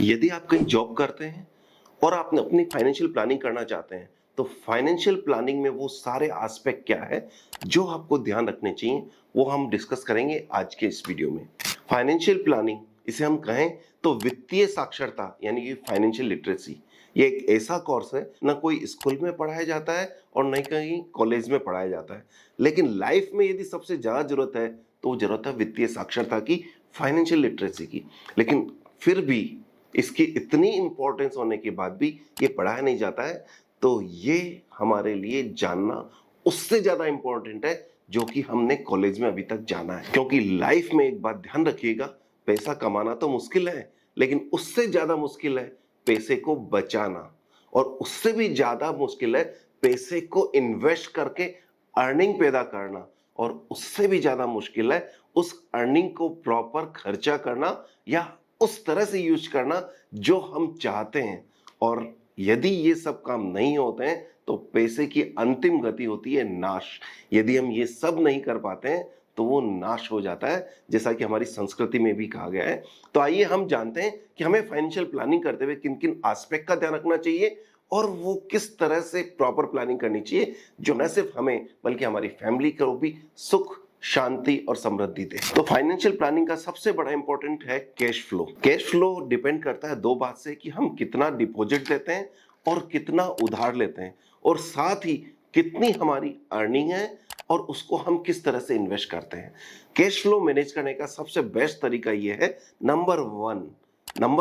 यदि आप कहीं जॉब करते हैं और आप अपनी फाइनेंशियल प्लानिंग करना चाहते हैं, तो फाइनेंशियल प्लानिंग में वो सारे एस्पेक्ट क्या है जो आपको ध्यान रखने चाहिए, वो हम डिस्कस करेंगे आज के इस वीडियो में। फाइनेंशियल प्लानिंग, इसे हम कहें तो वित्तीय साक्षरता यानी कि फाइनेंशियल लिटरेसी, ये एक ऐसा कोर्स है ना कोई स्कूल में पढ़ाया जाता है और न कहीं कॉलेज में पढ़ाया जाता है, लेकिन लाइफ में यदि सबसे ज्यादा जरूरत है तो वो जरूरत है वित्तीय साक्षरता की, फाइनेंशियल लिटरेसी की। लेकिन फिर भी इसकी इतनी इंपॉर्टेंस होने के बाद भी ये पढ़ाया नहीं जाता है, तो ये हमारे लिए जानना उससे ज्यादा इंपॉर्टेंट है जो कि हमने कॉलेज में अभी तक जाना है। क्योंकि लाइफ में एक बात ध्यान रखिएगा, पैसा कमाना तो मुश्किल है, लेकिन उससे ज्यादा मुश्किल है पैसे को बचाना, और उससे भी ज्यादा मुश्किल है पैसे को इन्वेस्ट करके अर्निंग पैदा करना, और उससे भी ज्यादा मुश्किल है उस अर्निंग को प्रॉपर खर्चा करना या उस तरह से यूज करना जो हम चाहते हैं। और यदि ये सब काम नहीं होते हैं तो पैसे की अंतिम गति होती है नाश। यदि हम ये सब नहीं कर पाते हैं तो वो नाश हो जाता है, जैसा कि हमारी संस्कृति में भी कहा गया है। तो आइए हम जानते हैं कि हमें फाइनेंशियल प्लानिंग करते हुए किन किन एस्पेक्ट का ध्यान रखना चाहिए और वो किस तरह से प्रॉपर प्लानिंग करनी चाहिए जो न सिर्फ हमें बल्कि हमारी फैमिली को भी सुख, शांति और समृद्धि दे। तो फाइनेंशियल प्लानिंग का सबसे बड़ा इंपॉर्टेंट है cash flow. Cash flow depend करता है दो बात से, कि हम कितना डिपॉजिट देते हैं और कितना उधार लेते हैं, और साथ ही कितनी हमारी अर्निंग है और उसको हम किस तरह से इन्वेस्ट करते हैं। कैश फ्लो मैनेज करने का सबसे बेस्ट तरीका यह है, नंबर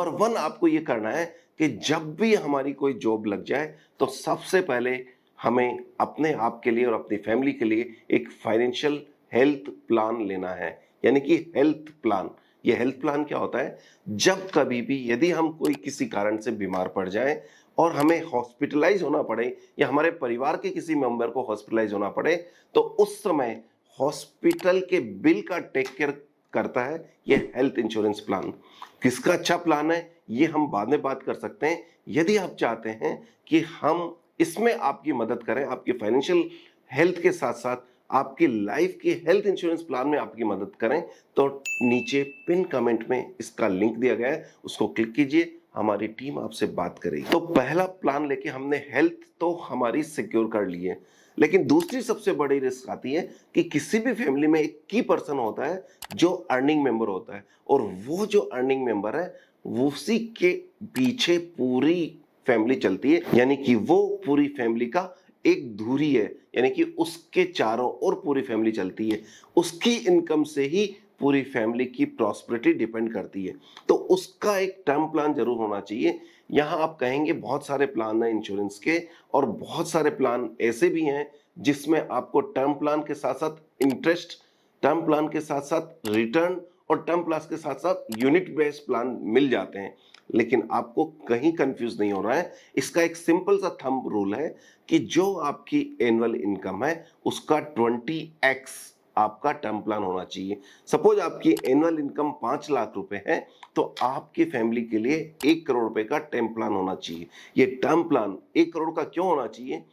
वन आपको यह करना है कि जब भी हमारी कोई जॉब लग जाए तो सबसे पहले हमें अपने आप के लिए और अपनी फैमिली के लिए एक फाइनेंशियल हेल्थ प्लान लेना है, यानी कि हेल्थ प्लान। ये हेल्थ प्लान क्या होता है, जब कभी भी यदि हम कोई किसी कारण से बीमार पड़ जाए और हमें हॉस्पिटलाइज होना पड़े या हमारे परिवार के किसी मेंबर को हॉस्पिटलाइज होना पड़े, तो उस समय हॉस्पिटल के बिल का टेक केयर करता है ये हेल्थ इंश्योरेंस प्लान। किसका अच्छा प्लान है ये हम बाद में बात कर सकते हैं। यदि आप चाहते हैं कि हम इसमें आपकी मदद करें, आपकी फाइनेंशियल हेल्थ के साथ साथ आपकी लाइफ की हेल्थ इंश्योरेंस प्लान में आपकी मदद करें, तो नीचे पिन कमेंट में इसका लिंक दिया गया है, उसको क्लिक कीजिए, हमारी टीम आपसे बात करेगी। तो पहला प्लान लेके हमने हेल्थ तो हमारी सिक्योर कर ली है, लेकिन दूसरी सबसे बड़ी रिस्क आती है कि किसी भी फैमिली में एक की पर्सन होता है जो अर्निंग मेंबर होता है, और वो जो अर्निंग मेंबर है उसी के पीछे पूरी फैमिली चलती है, यानी कि वो पूरी फैमिली का एक धुरी है, यानी कि उसके चारों ओर पूरी फैमिली चलती है। उसकी इनकम से ही पूरी फैमिली की प्रॉस्पेरिटी डिपेंड करती है, तो उसका एक टर्म प्लान जरूर होना चाहिए। यहाँ आप कहेंगे बहुत सारे प्लान हैं इंश्योरेंस के, और बहुत सारे प्लान ऐसे भी हैं जिसमें आपको टर्म प्लान के साथ साथ इंटरेस्ट, टर्म प्लान के साथ साथ रिटर्न और टर्म प्लान के साथ साथ यूनिट बेस्ड प्लान मिल जाते हैं। लेकिन आपको कहीं कंफ्यूज नहीं हो रहा है, इसका एक सिंपल सा थंब रूल है कि जो आपकी एनुअल इनकम है उसका 20x आपका टर्म प्लान होना चाहिए। सपोज आपकी एनुअल इनकम 5 लाख रुपए है, तो आपकी फैमिली के लिए 1 करोड़ रुपए का टर्म प्लान होना चाहिए। ये टर्म प्लान 1 करोड़ का क्यों होना चाहिए,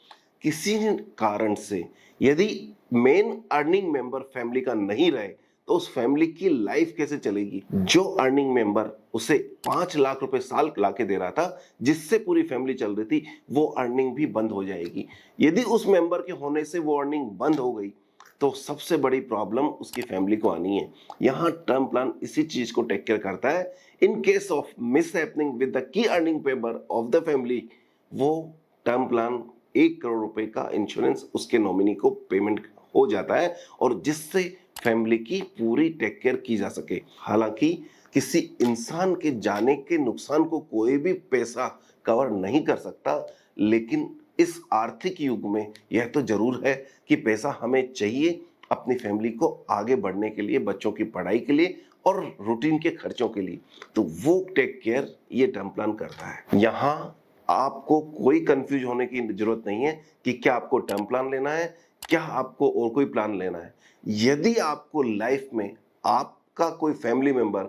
किसी कारण से यदि मेन अर्निंग मेंबर फैमिली का नहीं रहे तो उस फैमिली की लाइफ कैसे चलेगी। जो अर्निंग मेंबर उसे 5 लाख रुपए साल लाके दे रहा था, जिससे पूरी फैमिली चल रही थी, वो अर्निंग भी बंद हो जाएगी। यदि उस मेंबर के होने से वो अर्निंग बंद हो गई तो सबसे बड़ी प्रॉब्लम उसकी फैमिली को आनी है। यहाँ टर्म प्लान इसी चीज को टेक केयर करता है। In case of miss happening with the key earning member of the family, वो टर्म प्लान 1 करोड़ रुपए का इंश्योरेंस उसके नॉमिनी को पेमेंट हो जाता है, और जिससे फैमिली की पूरी टेक केयर की जा सके। हालांकि किसी इंसान के जाने के नुकसान को कोई भी पैसा कवर नहीं कर सकता, लेकिन इस आर्थिक युग में यह तो जरूर है कि पैसा हमें चाहिए अपनी फैमिली को आगे बढ़ने के लिए, बच्चों की पढ़ाई के लिए और रूटीन के खर्चों के लिए, तो वो टेक केयर ये टर्म प्लान करता है। यहाँ आपको कोई कंफ्यूज होने की जरूरत नहीं है कि क्या आपको टर्म प्लान लेना है, क्या आपको और कोई प्लान लेना है। यदि आपको लाइफ में आपका कोई फैमिली मेंबर,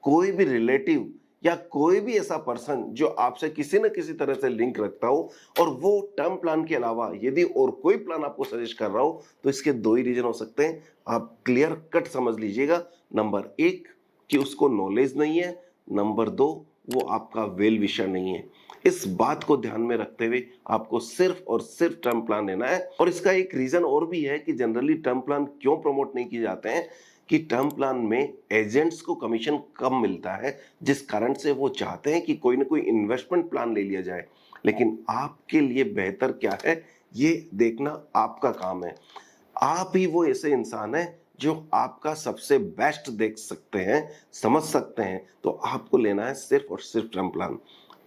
कोई भी रिलेटिव या कोई भी ऐसा पर्सन जो आपसे किसी न किसी तरह से लिंक रखता हो, और वो टर्म प्लान के अलावा यदि और कोई प्लान आपको सजेस्ट कर रहा हो, तो इसके दो ही रीजन हो सकते हैं। आप क्लियर कट समझ लीजिएगा। नंबर 1 कि उसको नॉलेज नहीं है, नंबर 2 वो आपका वेल विशर नहीं है। इस बात को ध्यान में रखते हुए आपको सिर्फ और सिर्फ टर्म प्लान लेना है। और इसका एक रीजन और भी है कि जनरली टर्म प्लान क्यों प्रमोट नहीं किए जाते हैं, कि टर्म प्लान में एजेंट्स को कमीशन कम मिलता है, जिस कारण से वो चाहते हैं कि कोई ना कोई इन्वेस्टमेंट प्लान ले लिया जाए। लेकिन आपके लिए बेहतर क्या है ये देखना आपका काम है। आप ही वो ऐसे इंसान हैं जो आपका सबसे बेस्ट देख सकते हैं, समझ सकते हैं। तो आपको लेना है सिर्फ और सिर्फ टर्म प्लान।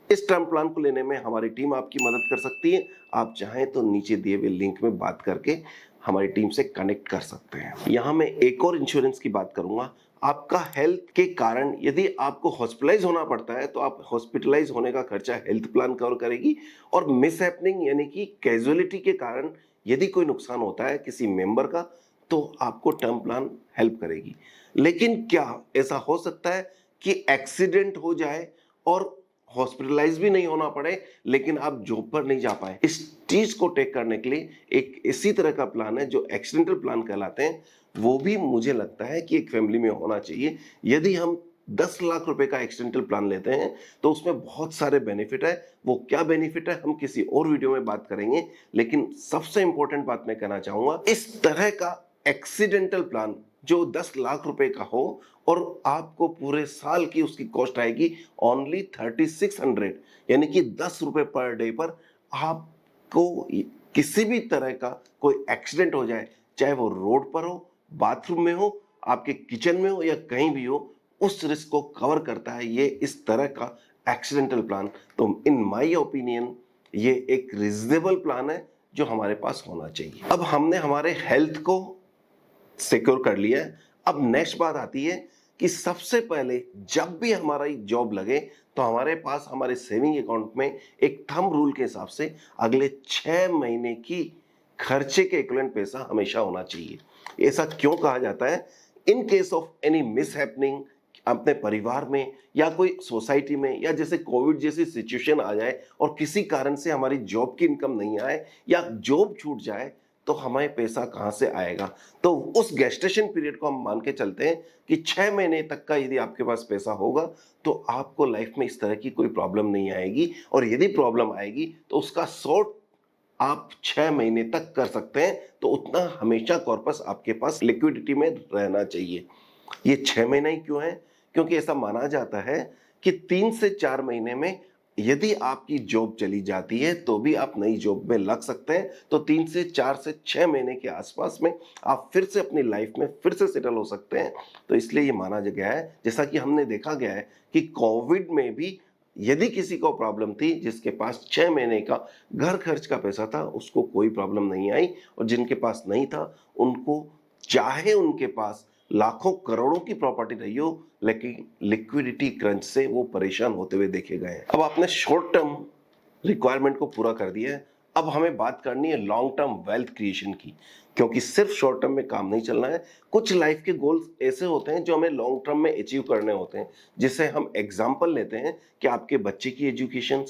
इस टर्म प्लान को लेने में हमारी टीम आपकी मदद कर सकती है। आप चाहें तो नीचे दिए हुए लिंक में बात करके हमारी टीम से कनेक्ट कर सकते हैं। यहाँ मैं एक और इंश्योरेंस की बात करूंगा। आपका हेल्थ के कारण यदि आपको हॉस्पिटलाइज होना पड़ता है तो आप हॉस्पिटलाइज होने का खर्चा हेल्थ प्लान कवर करेगी। और मिस हैपनिंग यानी कि कैजुअलिटी के कारण यदि कोई नुकसान होता है किसी मेंबर का तो आपको टर्म प्लान हेल्प करेगी। लेकिन क्या ऐसा हो सकता है कि एक्सीडेंट हो जाए और हॉस्पिटलाइज भी नहीं होना पड़े लेकिन आप जॉब पर नहीं जा पाए? इस चीज को टेक करने के लिए एक इसी तरह का प्लान है जो एक्सीडेंटल प्लान कहलाते हैं। वो भी मुझे लगता है कि एक फैमिली में होना चाहिए। यदि हम 10 लाख रुपए का एक्सीडेंटल प्लान लेते हैं तो उसमें बहुत सारे बेनिफिट है। वो क्या बेनिफिट है हम किसी और वीडियो में बात करेंगे। लेकिन सबसे इंपॉर्टेंट बात मैं कहना चाहूंगा, इस तरह का एक्सीडेंटल प्लान जो 10 लाख रुपए का हो और आपको पूरे साल की उसकी कॉस्ट आएगी ओनली 3600, यानी कि 10 रुपए पर डे पर आपको किसी भी तरह का कोई एक्सीडेंट हो जाए, चाहे वो रोड पर हो, बाथरूम में हो, आपके किचन में हो या कहीं भी हो, उस रिस्क को कवर करता है ये इस तरह का एक्सीडेंटल प्लान। तो इन माय ओपिनियन ये एक रीजनेबल प्लान है जो हमारे पास होना चाहिए। अब हमने हमारे हेल्थ को सिक्योर कर लिया है। अब नेक्स्ट बात आती है कि सबसे पहले जब भी हमारा जॉब लगे तो हमारे पास हमारे सेविंग अकाउंट में एक थंब रूल के हिसाब से अगले 6 महीने की खर्चे के इक्विवेलेंट पैसा हमेशा होना चाहिए। ऐसा क्यों कहा जाता है? In case of any miss happening अपने परिवार में या कोई सोसाइटी में, या जैसे कोविड जैसी सिचुएशन आ जाए और किसी कारण से हमारी जॉब की इनकम नहीं आए या जॉब छूट जाए, तो हमें पैसा कहां से आएगा? तो उस गेस्टेशन पीरियड को हम मान के चलते हैं कि 6 महीने तक का यदि आपके पास पैसा होगा तो आपको लाइफ में इस तरह की कोई प्रॉब्लम नहीं आएगी। और यदि प्रॉब्लम आएगी तो उसका सॉर्ट आप 6 महीने तक कर सकते हैं। तो उतना हमेशा कॉर्पस आपके पास लिक्विडिटी में रहना चाहिए। ये 6 महीना ही क्यों है? क्योंकि ऐसा माना जाता है कि 3 से 4 महीने में यदि आपकी जॉब चली जाती है तो भी आप नई जॉब में लग सकते हैं। तो 3 से 4 से 6 महीने के आसपास में आप फिर से अपनी लाइफ में फिर से सेटल हो सकते हैं। तो इसलिए ये माना गया है, जैसा कि हमने देखा गया है कि कोविड में भी यदि किसी को प्रॉब्लम थी जिसके पास 6 महीने का घर खर्च का पैसा था उसको कोई प्रॉब्लम नहीं आई। और जिनके पास नहीं था उनको, चाहे उनके पास लाखों करोड़ों की प्रॉपर्टी रही हो, लेकिन लिक्विडिटी क्रंच से वो परेशान होते हुए देखे गए हैं। अब आपने शॉर्ट टर्म रिक्वायरमेंट को पूरा कर दिया है। अब हमें बात करनी है लॉन्ग टर्म वेल्थ क्रिएशन की, क्योंकि सिर्फ शॉर्ट टर्म में काम नहीं चलना है। कुछ लाइफ के गोल्स ऐसे होते हैं जो हमें लॉन्ग टर्म में अचीव करने होते हैं। जिसे हम एग्जांपल लेते हैं कि आपके बच्चे की एजुकेशन,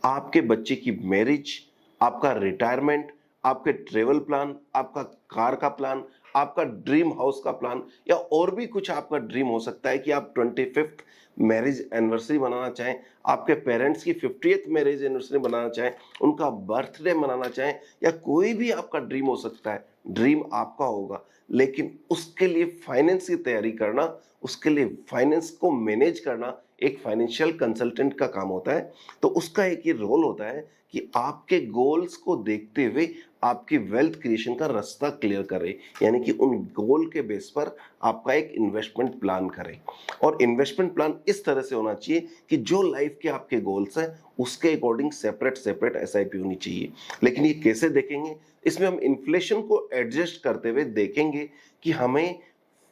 आपके बच्चे की मैरिज, आपका रिटायरमेंट, आपके ट्रेवल प्लान, आपका कार का प्लान, आपका ड्रीम हाउस का प्लान, या और भी कुछ आपका ड्रीम हो सकता है कि आप 25th मैरिज एनिवर्सरी मनाना चाहें, आपके पेरेंट्स की 50th मैरिज एनिवर्सरी मनाना चाहें, उनका बर्थडे मनाना चाहें, या कोई भी आपका ड्रीम हो सकता है। ड्रीम आपका होगा, लेकिन उसके लिए फाइनेंस की तैयारी करना, उसके लिए फाइनेंस को मैनेज करना एक फाइनेंशियल कंसल्टेंट का काम होता है। तो उसका एक ही रोल होता है कि आपके गोल्स को देखते हुए आपकी वेल्थ क्रिएशन का रास्ता क्लियर करे, यानी कि उन गोल के बेस पर आपका एक इन्वेस्टमेंट प्लान करें। और इन्वेस्टमेंट प्लान इस तरह से होना चाहिए कि जो लाइफ के आपके गोल्स हैं उसके अकॉर्डिंग सेपरेट सेपरेट एसआईपी होनी चाहिए। लेकिन ये कैसे देखेंगे? इसमें हम इन्फ्लेशन को एडजस्ट करते हुए देखेंगे कि हमें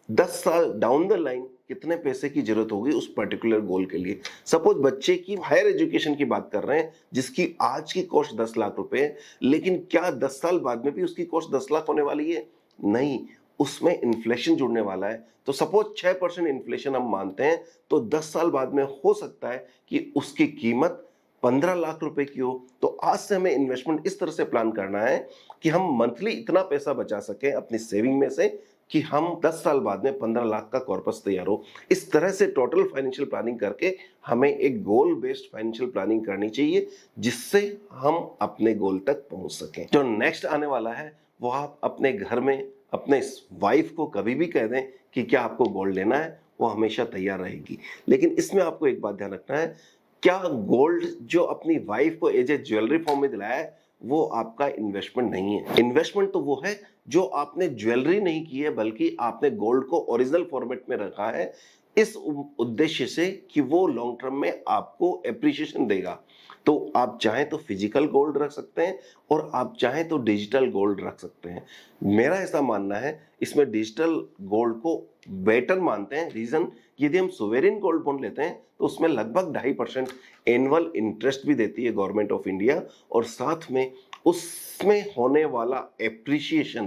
10 साल डाउन द लाइन कितने पैसे की जरूरत होगी उस पर्टिकुलर गोल के लिए। सपोज बच्चे की हायर एजुकेशन की बात कर रहे हैं जिसकी आज की कॉस्ट 10 लाख रुपए है, लेकिन क्या 10 साल बाद में भी उसकी कॉस्ट 10 लाख होने वाली है? नहीं, उसमें इन्फ्लेशन जुड़ने वाला है। तो सपोज 6% इन्फ्लेशन हम मानते हैं, तो 10 साल बाद में हो सकता है कि उसकी कीमत 15 लाख रुपए की हो। तो आज से हमें इन्वेस्टमेंट इस तरह से प्लान करना है कि हम मंथली इतना पैसा बचा सकें अपनी सेविंग में से कि हम 10 साल बाद में 15 लाख का कॉर्पस तैयार हो। इस तरह से टोटल फाइनेंशियल प्लानिंग करके हमें एक गोल बेस्ड फाइनेंशियल प्लानिंग करनी चाहिए, जिससे हम अपने गोल तक पहुंच सकें। जो नेक्स्ट आने वाला है वो आप अपने घर में अपने वाइफ को कभी भी कह दें कि क्या आपको गोल्ड लेना है, वो हमेशा तैयार रहेगी। लेकिन इसमें आपको एक बात ध्यान रखना है, क्या गोल्ड जो अपनी वाइफ को एज ए ज्वेलरी फॉर्म में दिलाया है वो आपका इन्वेस्टमेंट नहीं है। इन्वेस्टमेंट तो वो है जो आपने ज्वेलरी नहीं की है, बल्कि आपने गोल्ड को ओरिजिनल फॉर्मेट में रखा है इस उद्देश्य से कि वो लॉन्ग टर्म में आपको एप्रिसिएशन देगा। तो आप चाहें तो फिजिकल गोल्ड रख सकते हैं और आप चाहें तो डिजिटल गोल्ड रख सकते हैं। मेरा ऐसा मानना है इसमें डिजिटल गोल्ड को बेटर मानते हैं। रीजन, यदि हम सोवेरिन गोल्ड बॉन्ड लेते हैं तो उसमें लगभग 2.5% एनुअल इंटरेस्ट भी देती है गवर्नमेंट ऑफ इंडिया, और साथ में उसमें होने वाला एप्रिसिएशन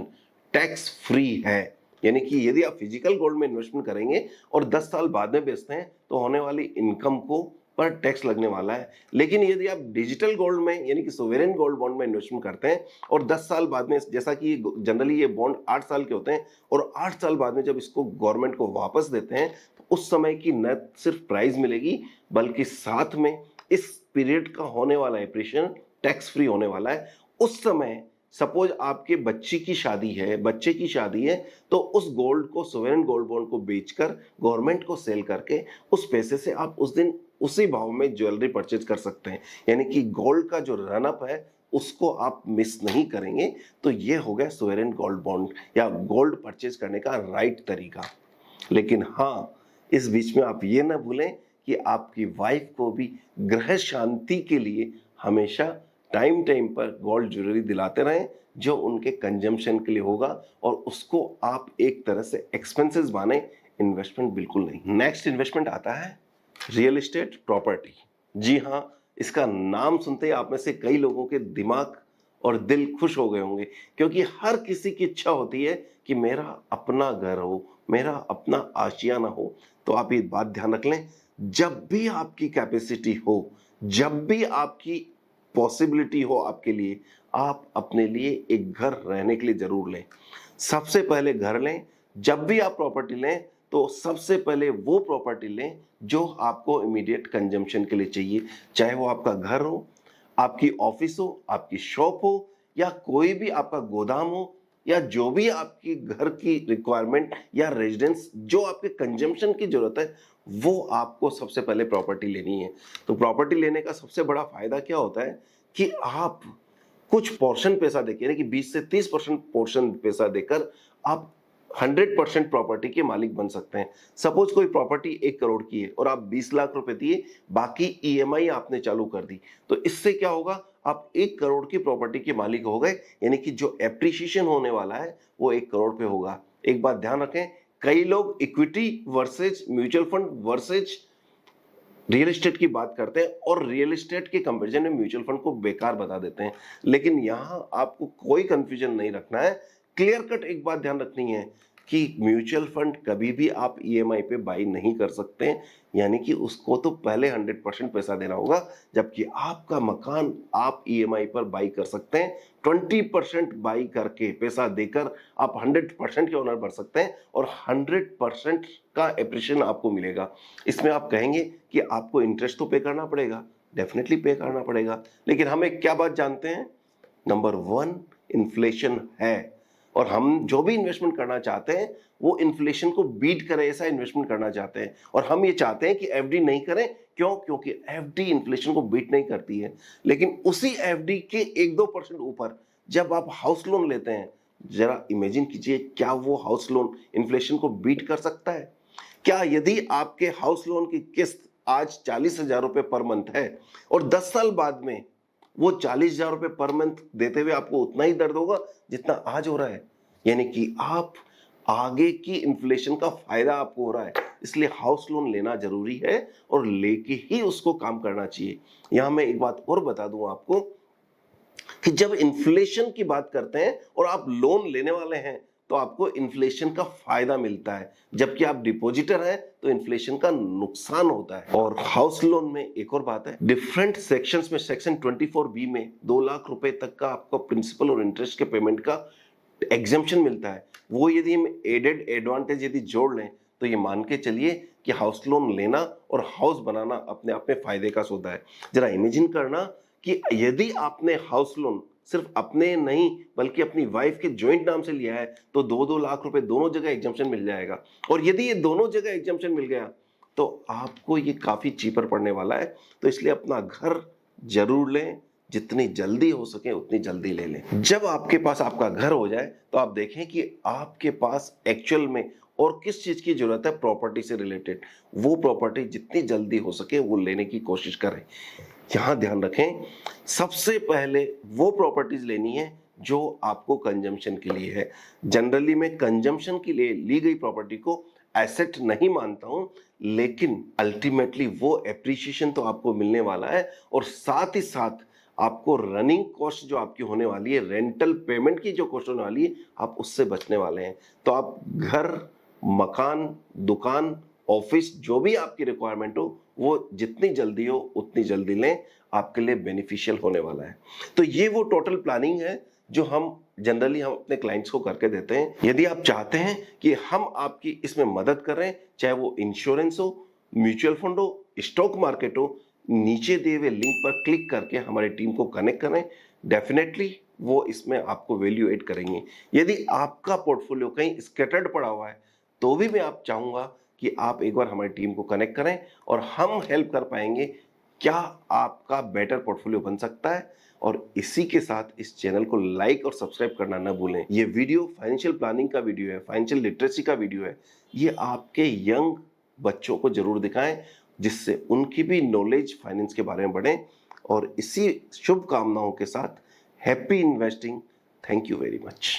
टैक्स फ्री है। यानी कि यदि आप फिजिकल गोल्ड में इन्वेस्टमेंट करेंगे और 10 साल बाद में बेचते हैं तो होने वाली इनकम को पर टैक्स लगने वाला है। लेकिन यदि आप डिजिटल गोल्ड में यानी कि सोवेरिन गोल्ड बॉन्ड में इन्वेस्टमेंट करते हैं और 10 साल बाद में, जैसा कि जनरली ये बॉन्ड 8 साल के होते हैं, और 8 साल बाद में जब इसको गवर्नमेंट को वापस देते हैं तो उस समय की न सिर्फ प्राइस मिलेगी बल्कि साथ में इस पीरियड का होने वाला एप्रिसिएशन टैक्स फ्री होने वाला है। उस समय सपोज आपके बच्चे की शादी है तो उस गोल्ड को, सोवेरिन गोल्ड बॉन्ड को बेचकर गवर्नमेंट को सेल करके उस पैसे से आप उस दिन उसी भाव में ज्वेलरी परचेज कर सकते हैं। यानी कि गोल्ड का जो रन अप है उसको आप मिस नहीं करेंगे। तो ये हो गया सोवेरिन गोल्ड बॉन्ड या गोल्ड परचेज करने का राइट तरीका। लेकिन हाँ, इस बीच में आप ये ना भूलें कि आपकी वाइफ को भी ग्रह शांति के लिए हमेशा टाइम टाइम पर गोल्ड ज्वेलरी दिलाते रहें, जो उनके कंजम्पशन के लिए होगा, और उसको आप एक तरह से एक्सपेंसेस माने, इन्वेस्टमेंट बिल्कुल नहीं। नेक्स्ट इन्वेस्टमेंट आता है रियल एस्टेट प्रॉपर्टी। जी हाँ, इसका नाम सुनते ही आप में से कई लोगों के दिमाग और दिल खुश हो गए होंगे, क्योंकि हर किसी की इच्छा होती है कि मेरा अपना घर हो, मेरा अपना आशियाना हो। तो आप ये बात ध्यान रख लें, जब भी आपकी कैपेसिटी हो, जब भी आपकी पॉसिबिलिटी हो आपके लिए, आप अपने लिए एक घर रहने के लिए जरूर लें। सबसे पहले घर लें। जब भी आप प्रॉपर्टी लें तो सबसे पहले वो प्रॉपर्टी लें जो आपको इमीडिएट कंजम्पशन के लिए चाहिए, चाहे वो आपका घर हो, आपकी ऑफिस हो, आपकी शॉप हो, या कोई भी आपका गोदाम हो, या जो भी आपकी घर की रिक्वायरमेंट या रेजिडेंस जो आपके कंजम्पशन की जरूरत है, वो आपको सबसे पहले प्रॉपर्टी लेनी है। तो प्रॉपर्टी लेने का सबसे बड़ा फायदा क्या होता है कि आप कुछ पोर्शन पैसा देकर, यानी कि 20 से 30% पोर्शन पैसा देकर आप 100% प्रॉपर्टी के मालिक बन सकते हैं। सपोज कोई प्रॉपर्टी 1 करोड़ की है और आप 20 लाख रुपए दिए, बाकी ईएमआई आपने चालू कर दी, तो इससे क्या होगा, आप 1 करोड़ की प्रॉपर्टी के मालिक हो गए। यानी कि जो एप्रिसिएशन होने वाला है वो 1 करोड़ पे होगा। एक बात ध्यान रखें, कई लोग equity versus mutual fund versus real estate की बात करते हैं और रियल एस्टेट के कंपैरिजन में म्यूचुअल फंड को बेकार बता देते हैं। लेकिन यहां आपको कोई कंफ्यूजन नहीं रखना है। क्लियर कट एक बात ध्यान रखनी है कि म्यूचुअल फंड कभी भी आप ईएमआई पे बाई नहीं कर सकते हैं, यानी कि उसको तो पहले 100% पैसा देना होगा, जबकि आपका मकान आप ईएमआई पर बाई कर सकते हैं। 20% बाई करके पैसा देकर आप 100% के ओनर बन सकते हैं और 100% का एप्रिसिएशन आपको मिलेगा। इसमें आप कहेंगे कि आपको इंटरेस्ट तो पे करना पड़ेगा, डेफिनेटली पे करना पड़ेगा, लेकिन हम एक क्या बात जानते हैं, नंबर 1 इन्फ्लेशन है, और हम जो भी इन्वेस्टमेंट करना चाहते हैं वो इन्फ्लेशन को बीट करे ऐसा इन्वेस्टमेंट करना चाहते हैं। और हम ये चाहते हैं कि एफडी नहीं करें, क्यों? क्योंकि एफडी इन्फ्लेशन को बीट नहीं करती है। लेकिन उसी एफडी के 1-2% ऊपर जब आप हाउस लोन लेते हैं, जरा इमेजिन कीजिए, क्या वो हाउस लोन इन्फ्लेशन को बीट कर सकता है? क्या यदि आपके हाउस लोन की किस्त आज 40,000 रुपए पर मंथ है और 10 साल बाद में वो 40,000 रुपए पर मंथ देते हुए आपको उतना ही दर्द होगा जितना आज हो रहा है? यानी कि आप आगे की इन्फ्लेशन का फायदा आपको हो रहा है। इसलिए हाउस लोन लेना जरूरी है और लेके ही उसको काम करना चाहिए। यहां मैं एक बात और बता दूं आपको कि जब इन्फ्लेशन की बात करते हैं और आप लोन लेने वाले हैं तो आपको इन्फ्लेशन का फायदा मिलता है, जबकि आप डिपॉजिटर हैं तो इन्फ्लेशन का नुकसान होता है। और हाउस लोन में एक और बात है, डिफरेंट सेक्शंस में सेक्शन 24B में 2 लाख रुपए तक का आपको प्रिंसिपल और इंटरेस्ट के पेमेंट का एग्जेम्पशन मिलता है। वो यदि हम एडेड एडवांटेज यदि जोड़ लें तो ये मान के चलिए कि हाउस लोन लेना और हाउस बनाना अपने आप में फायदे का सौदा है। जरा इमेजिन करना कि यदि आपने हाउस लोन सिर्फ अपने नहीं बल्कि अपनी वाइफ के जॉइंट नाम से लिया है तो 2-2 लाख रुपए दोनों जगह एग्जम्पशन मिल जाएगा। और यदि ये दोनों जगह एग्जम्पशन मिल गया तो आपको ये काफी चीपर पड़ने वाला है। तो इसलिए अपना घर जरूर लें, जितनी जल्दी हो सके उतनी जल्दी ले लें। जब आपके पास आपका घर हो जाए तो आप देखें कि आपके पास एक्चुअल में और किस चीज की जरूरत है प्रॉपर्टी से रिलेटेड, वो प्रॉपर्टी जितनी जल्दी हो सके वो लेने की कोशिश करें। यहां ध्यान रखें, सबसे पहले वो प्रॉपर्टीज लेनी है जो आपको कंजम्पशन के लिए है। जनरली मैं कंजम्पशन के लिए ली गई प्रॉपर्टी को एसेट नहीं मानता हूं, लेकिन अल्टीमेटली वो एप्रिसिएशन तो आपको मिलने वाला है और साथ ही साथ आपको रनिंग कॉस्ट जो आपकी होने वाली है, रेंटल पेमेंट की जो कॉस्ट होने वाली है, आप उससे बचने वाले हैं। तो आप घर, मकान, दुकान, ऑफिस, जो भी आपकी रिक्वायरमेंट हो वो जितनी जल्दी हो उतनी जल्दी लें, आपके लिए बेनिफिशियल होने वाला है। तो ये वो टोटल प्लानिंग है जो हम जनरली हम अपने क्लाइंट्स को करके देते हैं। यदि आप चाहते हैं कि हम आपकी इसमें मदद करें, चाहे वो इंश्योरेंस हो, म्यूचुअल फंड हो, स्टॉक मार्केट हो, नीचे दिए हुए लिंक पर क्लिक करके हमारी टीम को कनेक्ट करें। डेफिनेटली वो इसमें आपको वैल्यू एड करेंगे। यदि आपका पोर्टफोलियो कहीं स्कैटर्ड पड़ा हुआ है तो भी मैं आप चाहूंगा कि आप एक बार हमारी टीम को कनेक्ट करें और हम हेल्प कर पाएंगे क्या आपका बेटर पोर्टफोलियो बन सकता है। और इसी के साथ इस चैनल को लाइक और सब्सक्राइब करना न भूलें। ये वीडियो फाइनेंशियल प्लानिंग का वीडियो है, फाइनेंशियल लिटरेसी का वीडियो है। ये आपके यंग बच्चों को जरूर दिखाएं जिससे उनकी भी नॉलेज फाइनेंस के बारे में बढ़े। और इसी शुभकामनाओं के साथ happy investing. Thank you very much.